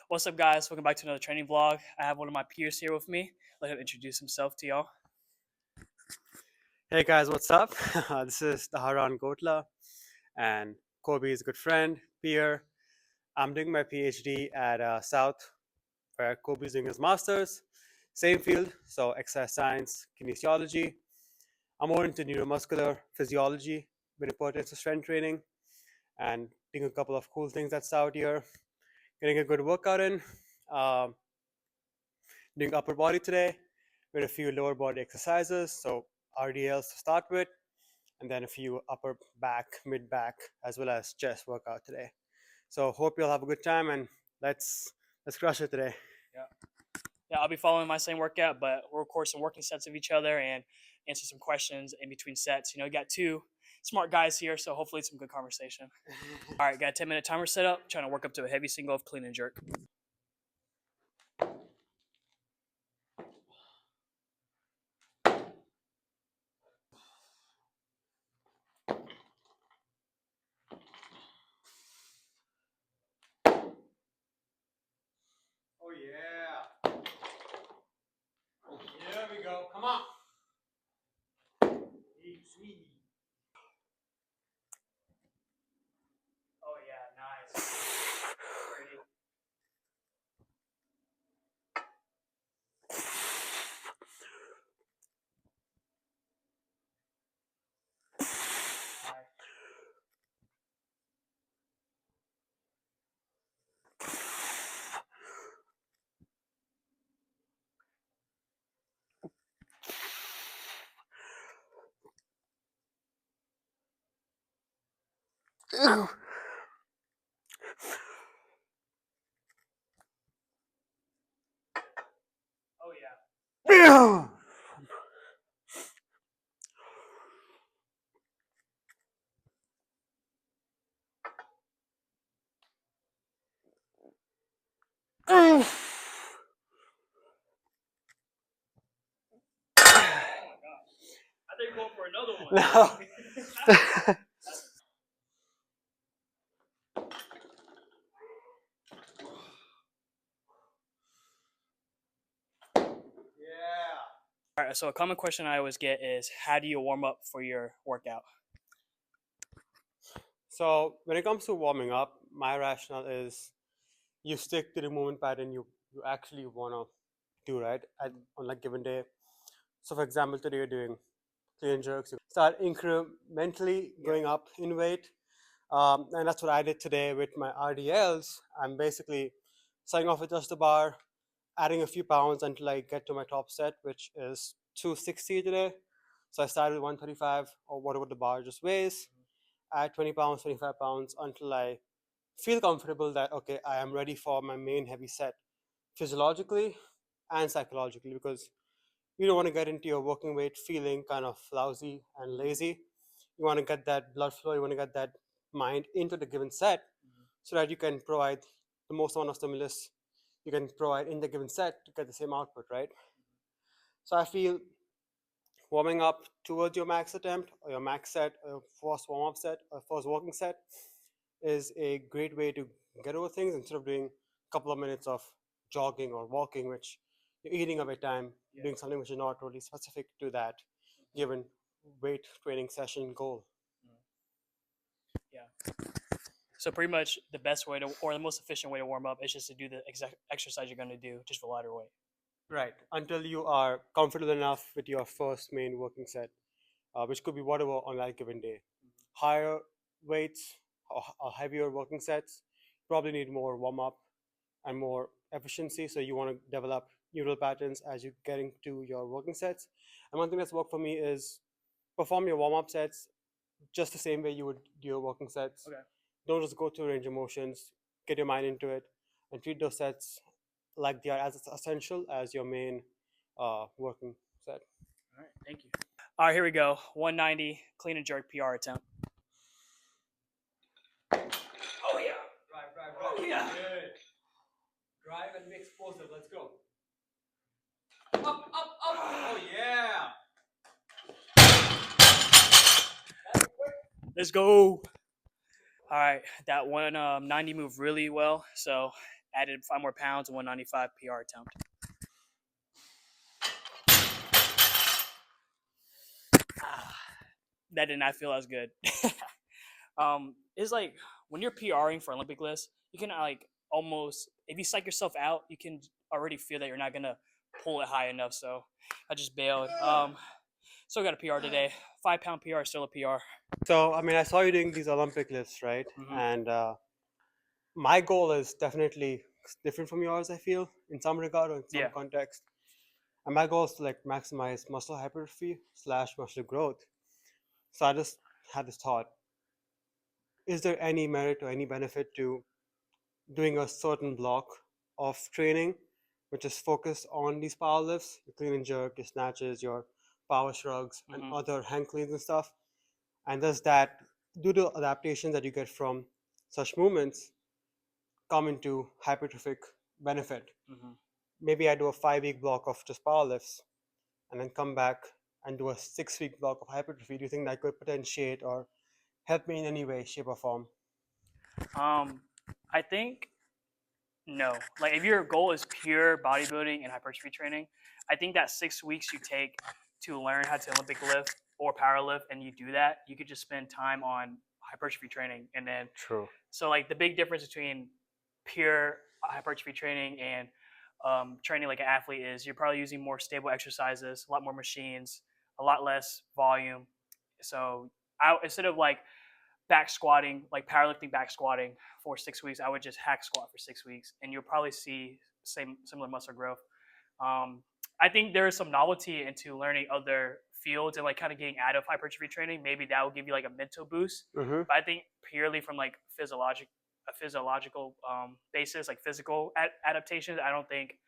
What's up, guys? Welcome back to another training vlog. I have one of my peers here with me. Let him introduce himself to y'all. Hey guys, what's up? This is Taharan Gotla, and Kobe is a good friend, peer. I'm doing my PhD at South, where Kobe is doing his master's. Same field, so exercise science, kinesiology. I'm more into neuromuscular physiology with importance to strength training, and doing a couple of cool things at South here. Getting a good workout in. Um, Doing upper body today with a few lower body exercises. So RDLs to start with, and then a few upper back, mid back, as well as chest workout today. So hope you'll have a good time, and let's crush it today. Yeah, I'll be following my same workout, but we'll record some working sets of each other and answer some questions in between sets. You got two smart guys here, so hopefully it's some good conversation. All right, got a 10-minute timer set up. Trying to work up to a heavy single of clean and jerk. Oh yeah. Here we go. Come on. Easy. Oh yeah, nice. Pretty. Oh yeah. Oh my god. I think we're going for another one. No. Yeah. All right, so a common question I always get is, how do you warm up for your workout? So when it comes to warming up, my rationale is you stick to the movement pattern you actually wanna do, right? On like given day. So for example, today you're doing clean jerks. You start incrementally going up in weight. And that's what I did today with my RDLs. I'm basically starting off with just a bar, adding a few pounds until I get to my top set, which is 260 today. So I started with 135 or whatever the bar just weighs, add 20 pounds, 25 pounds until I feel comfortable that, okay, I am ready for my main heavy set physiologically and psychologically, because you don't want to get into your working weight feeling kind of lousy and lazy. You want to get that blood flow, you want to get that mind into the given set so that you can provide the most amount of stimulus you can provide in the given set to get the same output, right? So I feel warming up towards your max attempt or your max set or first warm-up set or first walking set is a great way to get over things instead of doing a couple of minutes of jogging or walking, which you're eating away time, doing something which is not really specific to that given weight training session goal. Yeah. So pretty much the best way to, or the most efficient way to warm up is just to do the exact exercise you're going to do, just for lighter weight. Right. Until you are comfortable enough with your first main working set, which could be whatever on that given day. Higher weights or heavier working sets probably need more warm up and more efficiency. So you want to develop neural patterns as you get into your working sets. And one thing that's worked for me is perform your warm up sets just the same way you would do your working sets. Okay. Don't just go through range of motions, get your mind into it, and treat those sets like they are as essential as your main working set. All right. Thank you. All right, here we go. 190 clean and jerk PR attempt. Oh yeah. Drive. Oh yeah. Good. Drive and be explosive. Let's go. Up. Oh yeah. Let's go. All right, that 190 moved really well. So added 5 more pounds and 195 PR attempt. That did not feel as good. It's like when you're PRing for Olympic lifts, you can like almost, if you psych yourself out, you can already feel that you're not gonna pull it high enough. So I just bailed. Still got a PR today. 5-pound PR, still a PR. So, I mean, I saw you doing these Olympic lifts, right? Mhm. And my goal is definitely different from yours, I feel, in some regard or in some Yeah. context. And my goal is to like maximize muscle hypertrophy slash muscle growth. So I just had this thought: is there any merit or any benefit to doing a certain block of training, which is focused on these power lifts, your clean and jerk, your snatches, your power shrugs, and Mhm. other hand cleans and stuff? And does that, do the adaptations that you get from such movements, come into hypertrophic benefit? Mhm. Maybe I do a 5 week block of just power lifts and then come back and do a 6 week block of hypertrophy. Do you think that could potentiate or help me in any way, shape, or form? I think no. Like if your goal is pure bodybuilding and hypertrophy training, I think that 6 weeks you take to learn how to Olympic lift or power lift, and you do that, you could just spend time on hypertrophy training, and then True. so like the big difference between pure hypertrophy training and training like an athlete is you're probably using more stable exercises, a lot more machines, a lot less volume. So instead of like back squatting, like powerlifting back squatting for 6 weeks, I would just hack squat for 6 weeks, and you'll probably see similar muscle growth. I think there is some novelty into learning other fields and like kind of getting out of hypertrophy training. Maybe that will give you like a mental boost. Mm-hmm. But I think purely from like a physiological basis, like physical adaptations, I don't think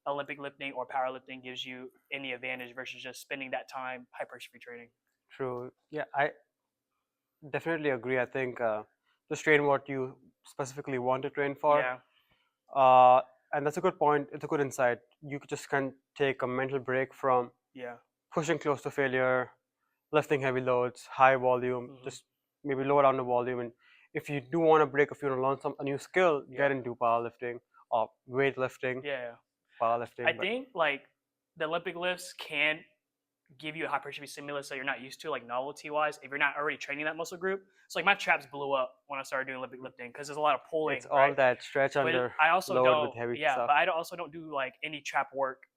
Olympic lifting or powerlifting gives you any advantage versus just spending that time hypertrophy training. True. Yeah, I definitely agree. I think just train what you specifically want to train for. Yeah, Uh, and that's a good point. It's a good insight. You just can take a mental break from yeah. pushing close to failure, lifting heavy loads, high volume, Hmm. just maybe lower down the volume. And if you do want to break, if you want to learn a new skill, Yeah. get into powerlifting or weightlifting, Yeah. I powerlifting. But think like the Olympic lifts can give you a hypertrophy stimulus that you're not used to, like novelty wise, if you're not already training that muscle group. So like my traps blew up when I started doing Olympic lifting because there's a lot of pulling, it's all right? that stretch But under I also load with don't, heavy yeah, stuff. but I also don't do like any trap work,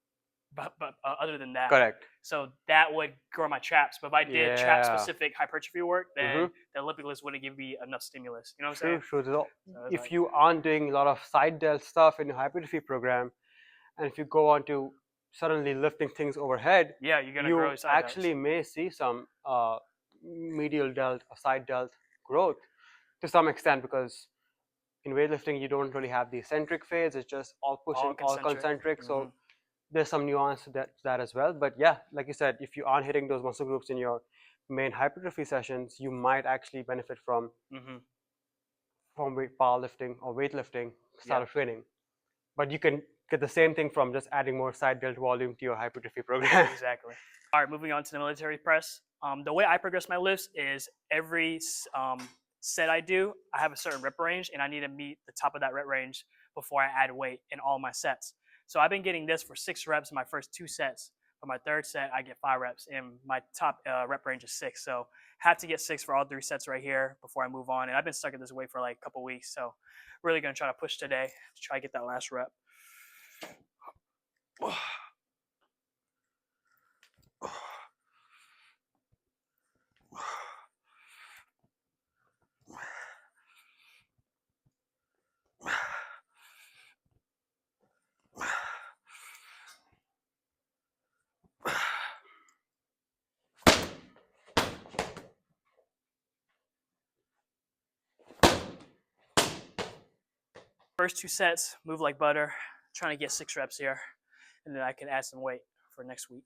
but other than that. Correct. So that would grow my traps. But if I did trap Yeah. specific hypertrophy work, Mm-hmm. then the Olympic lifts wouldn't give me enough stimulus. You know what I'm True, saying? true. So it's If like, you aren't doing a lot of side delt stuff in your hypertrophy program, and if you go on to suddenly lifting things overhead, yeah, you're gonna grow you your side delts. actually may see some medial delt or side delt growth to some extent, because in weightlifting you don't really have the eccentric phase, it's just all All pushing, all concentric. concentric. Hmm. So there's some nuance to that as well. But yeah, like you said, if you aren't hitting those muscle groups in your main hypertrophy sessions, you might actually benefit Hmm. from powerlifting or weightlifting style Yeah. of training. But you can get the same thing from just adding more side delt volume to your hypertrophy program. Exactly. All right, moving on to the military press. The way I progress my lifts is every set I do, I have a certain rep range, and I need to meet the top of that rep range before I add weight in all my sets. So I've been getting this for 6 reps in my first 2 sets. For my third set, I get 5 reps, and my top rep range is 6. So have to get 6 for all 3 sets right here before I move on. And I've been stuck at this weight for like a couple weeks, so really gonna try to push today to try to get that last rep. First 2 sets, move like butter, trying to get 6 reps here, and then I can add some weight for next week.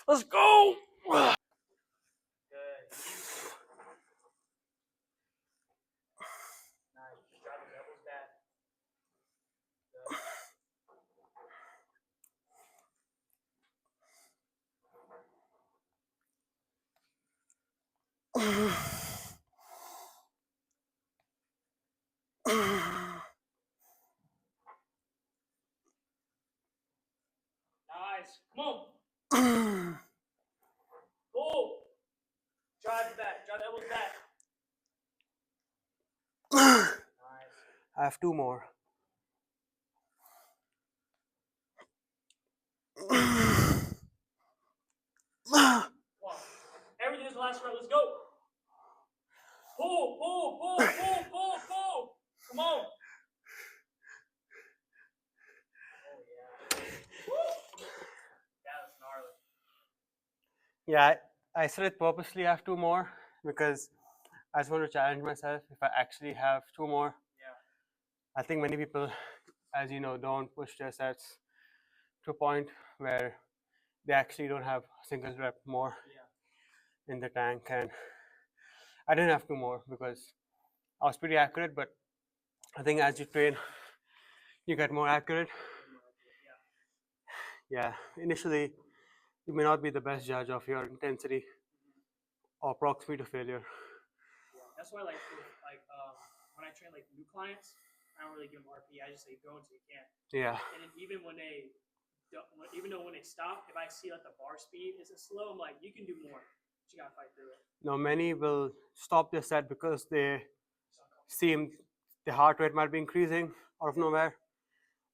Let's go! Nice. Come on. Pull. Drive back. Drive the elbows back. Nice. I have 2 more. Come on. Everything is the last round. Let's go. Pull, pull, pull, pull, pull, pull. Come on. Oh, yeah. Woo. That's gnarly. Yeah, I said it purposely. I have 2 more because I just want to challenge myself if I actually have 2 more. Yeah. I think many people, as you know, don't push their sets to a point where they actually don't have a single rep more Yeah. in the tank. And I didn't have 2 more because I was pretty accurate, but I think as you train, you get more accurate. Yeah, initially, you may not be the best judge of your intensity or proximity to failure. Yeah. That's why, like, when I train like new clients, I don't really give them RP. I just say go until you can. Yeah. And then even when they don't, even though when they stop, if I see like the bar speed isn't slow, I'm like, you can do more. But you gotta fight through it. Now, many will stop their set because they seem the heart rate might be increasing out of nowhere,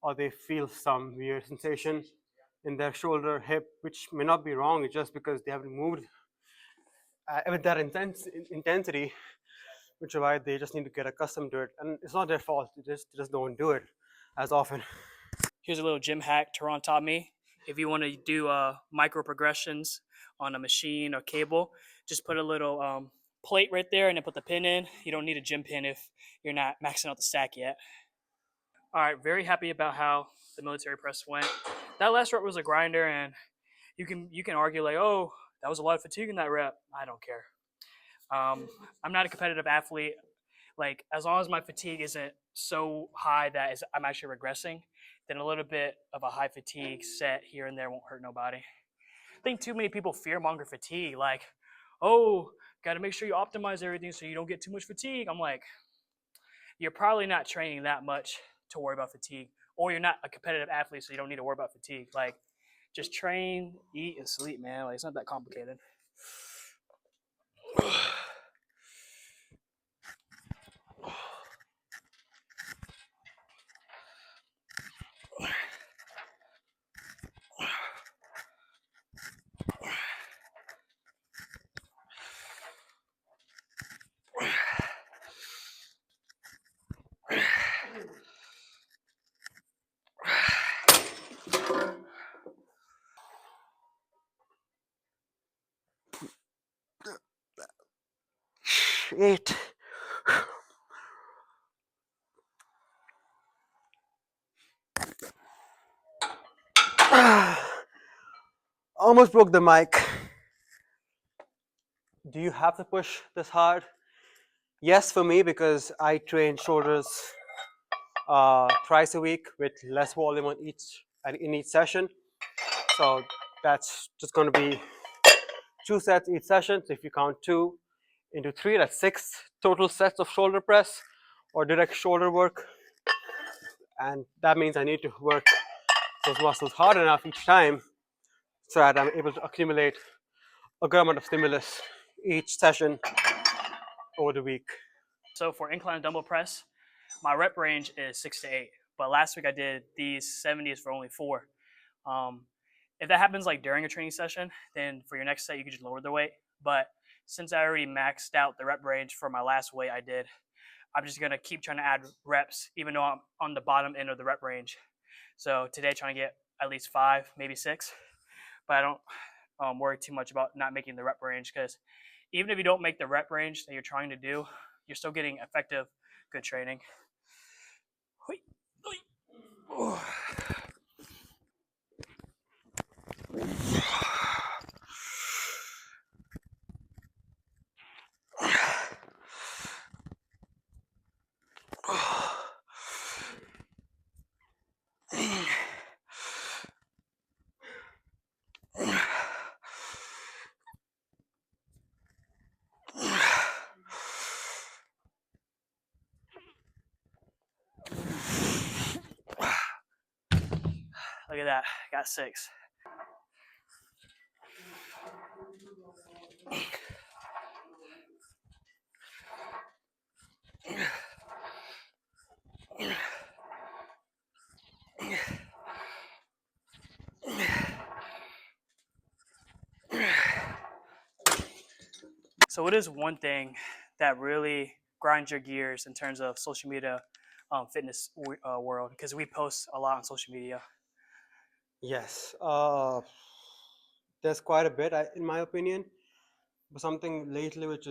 or they feel some weird sensation in their shoulder, hip, which may not be wrong. It's just because they haven't moved with that intensity, which is why they just need to get accustomed to it. And it's not their fault. They just don't do it as often. Here's a little gym hack Teron taught me. If you want to do micro progressions on a machine or cable, just put a little plate right there and then put the pin in. You don't need a gym pin if you're not maxing out the stack yet. All right, very happy about how the military press went. That last rep was a grinder, and you can argue like, oh, that was a lot of fatigue in that rep. I don't care. I'm not a competitive athlete. Like, as long as my fatigue isn't so high that I'm actually regressing, then a little bit of a high fatigue set here and there won't hurt nobody. I think too many people fearmonger fatigue. Like, oh, got to make sure you optimize everything so you don't get too much fatigue. I'm like, you're probably not training that much to worry about fatigue, or you're not a competitive athlete, so you don't need to worry about fatigue. Like, just train, eat, and sleep, man. Like, it's not that complicated. Shit. Almost broke the mic. Do you have to push this hard? Yes, for me, because I train shoulders twice a week with less volume on in each session. So that's just going to be 2 sets each session. So if you count 2 into 3, that's 6 total sets of shoulder press or direct shoulder work. And that means I need to work those muscles hard enough each time so that I'm able to accumulate a good amount of stimulus each session over the week. So for incline dumbbell press, my rep range is 6 to 8. But last week I did these 70s for only 4. If that happens like during a training session, then for your next set you can just lower the weight. But since I already maxed out the rep range for my last weight I did, I'm just gonna keep trying to add reps, even though I'm on the bottom end of the rep range. So today, trying to get at least 5, maybe 6. But I don't worry too much about not making the rep range, because even if you don't make the rep range that you're trying to do, you're still getting effective, good training. that. Got 6. So what is one thing that really grinds your gears in terms of social media fitness world? Because we post a lot on social media. Yes, there's quite a bit, in my opinion. But something lately which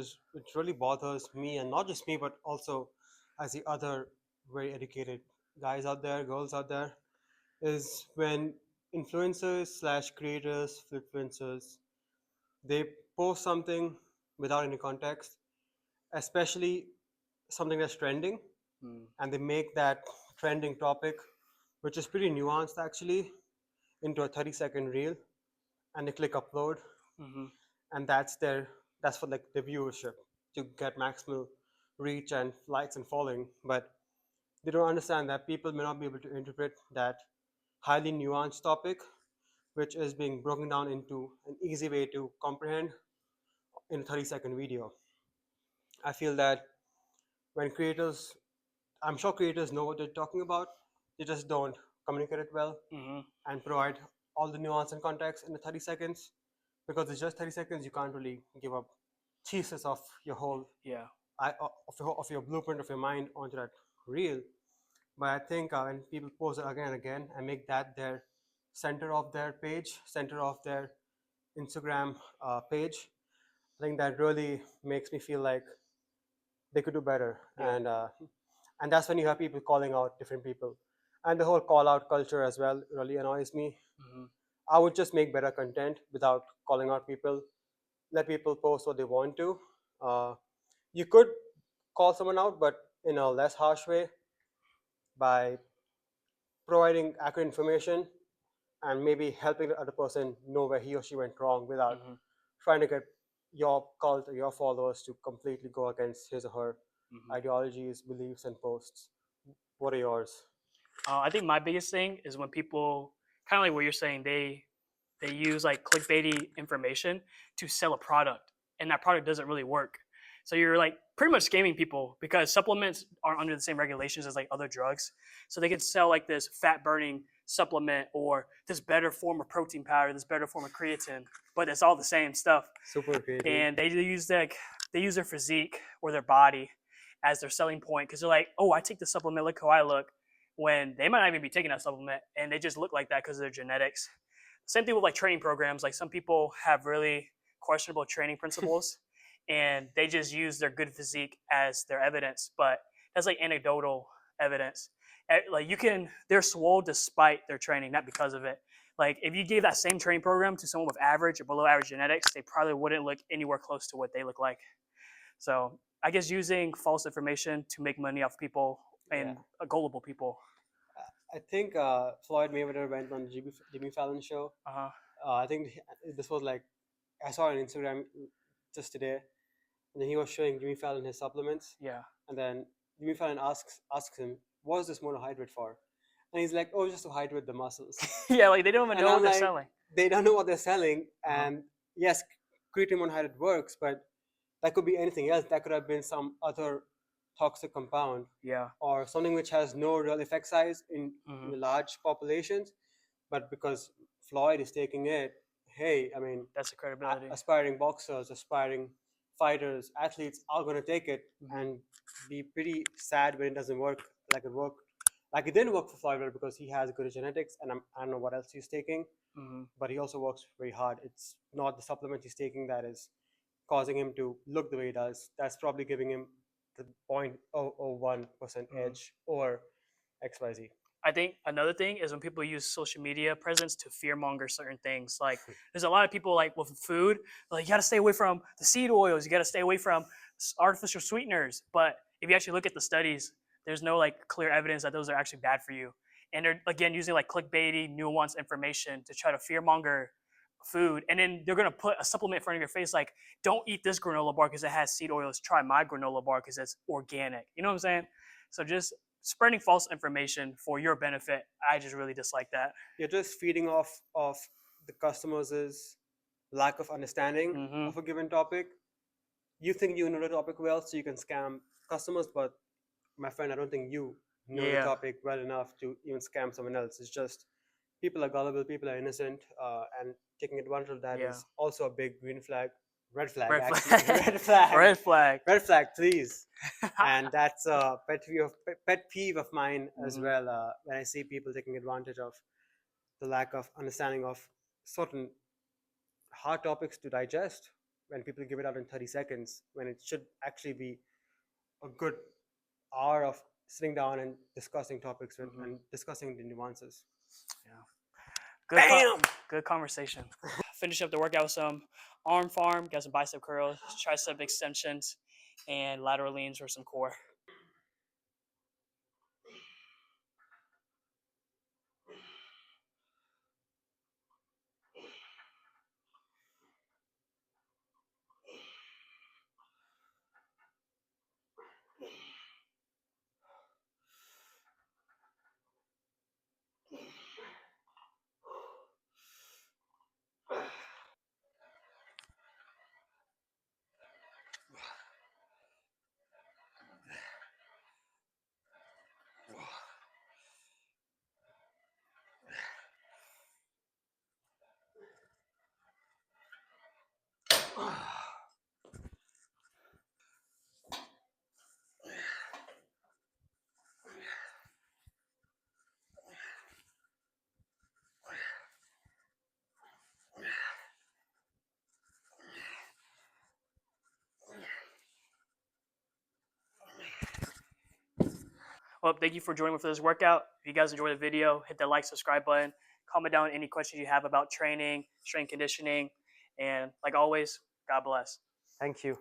really bothers me, and not just me, but also as the other very educated guys out there, girls out there, is when influencers slash creators, influencers, they post something without any context, especially something that's trending, Mm. and they make that trending topic, which is pretty nuanced actually, into a 30-second reel, and they click upload, Mm-hmm. and that's for like the viewership to get maximal reach and likes and following. But they don't understand that people may not be able to interpret that highly nuanced topic, which is being broken down into an easy way to comprehend in a 30-second video. I feel that when creators, I'm sure creators know what they're talking about, they just don't communicate it well Mm-hmm. and provide all the nuance and context in the 30 seconds. Because it's just 30 seconds, you can't really give a thesis of your whole Yeah. of your blueprint of your mind onto that reel. But I think when people post it again and again and make that their center of their page, center of their Instagram page, I think that really makes me feel like they could do better. Yeah. And that's when you have people calling out different people, and the whole call out culture as well really annoys me. Mm-hmm. I would just make better content without calling out people. Let people post what they want to. Uh, you could call someone out, but in a less harsh way, by providing accurate information and maybe helping the other person know where he or she went wrong without Mm-hmm. trying to get your cult or your followers to completely go against his or her Mm-hmm. ideologies, beliefs, and posts. What are yours? I think my biggest thing is when people kind of like what you're saying, they use like clickbaity information to sell a product, and that product doesn't really work. So you're like pretty much scamming people because supplements aren't under the same regulations as like other drugs. So they can sell like this fat burning supplement or this better form of protein powder, this better form of creatine, but it's all the same stuff. Super creative. And they use their physique or their body as their selling point because they're like, oh, I take the supplement, look how I look, when they might not even be taking that supplement and they just look like that because of their genetics. Same thing with like training programs. Like some people have really questionable training principles and they just use their good physique as their evidence, but that's like anecdotal evidence. Like they're swole despite their training, not because of it. Like if you gave that same training program to someone with average or below average genetics, they probably wouldn't look anywhere close to what they look like. So I guess using false information to make money off people Yeah. and gullible people. I think Floyd Mayweather went on the Jimmy Fallon show. Uh-huh. I think this was like, I saw it on Instagram just today, and then he was showing Jimmy Fallon his supplements, Yeah. and then Jimmy Fallon asks him, "What is this monohydrate for?" And he's like, "Oh, just to hydrate the muscles." Yeah, like they don't even And know what I'm they're like, selling. they don't know what they're selling. Uh-huh. And yes, creatine monohydrate works, but that could be anything else. That could have been some other toxic compound Yeah. or something which has no real effect size Hmm. in large populations. But because Floyd is taking it, hey, I mean, That's the credibility. aspiring boxers, aspiring fighters, athletes are going to take it Hmm. and be pretty sad when it doesn't work like it worked. Like it didn't work for Floyd well because he has good genetics, and I don't know what else he's taking, Hmm. but he also works very hard. It's not the supplement he's taking that is causing him to look the way he does. That's probably giving him the 0.001% Hmm. edge over XYZ. I think another thing is when people use social media presence to fearmonger certain things. Like there's a lot of people like with food, like you got to stay away from the seed oils, you got to stay away from artificial sweeteners. But if you actually look at the studies, there's no like clear evidence that those are actually bad for you. And they're again using like clickbaity, nuanced information to try to fearmonger food. And then they're gonna put a supplement in front of your face like, don't eat this granola bar because it has seed oils. Try my granola bar because it's organic. You know what I'm saying? So just spreading false information for your benefit, I just really dislike that. You're just feeding off of the customers' lack of understanding Mm-hmm. of a given topic. You think you know the topic well, so you can scam customers, but my friend, I don't think you know the Yeah. topic well enough to even scam someone else. It's just people are gullible, people are innocent, and taking advantage of that Yeah. is also a big green flag, red flag, Red actually, flag. red flag, Red flag. red flag, please. And that's a pet peeve of mine as Mhm. well. When I see people taking advantage of the lack of understanding of certain hard topics to digest, when people give it out in 30 seconds, when it should actually be a good hour of sitting down and discussing topics and discussing the nuances. Yeah. Good, Bam! good conversation. Finish up the workout with some arm farm, got some bicep curls, tricep extensions, and lateral leans for some core. Well, thank you for joining me for this workout. If you guys enjoyed the video, hit that like, subscribe button. Comment down any questions you have about training, strength conditioning, and like always, God bless. Thank you.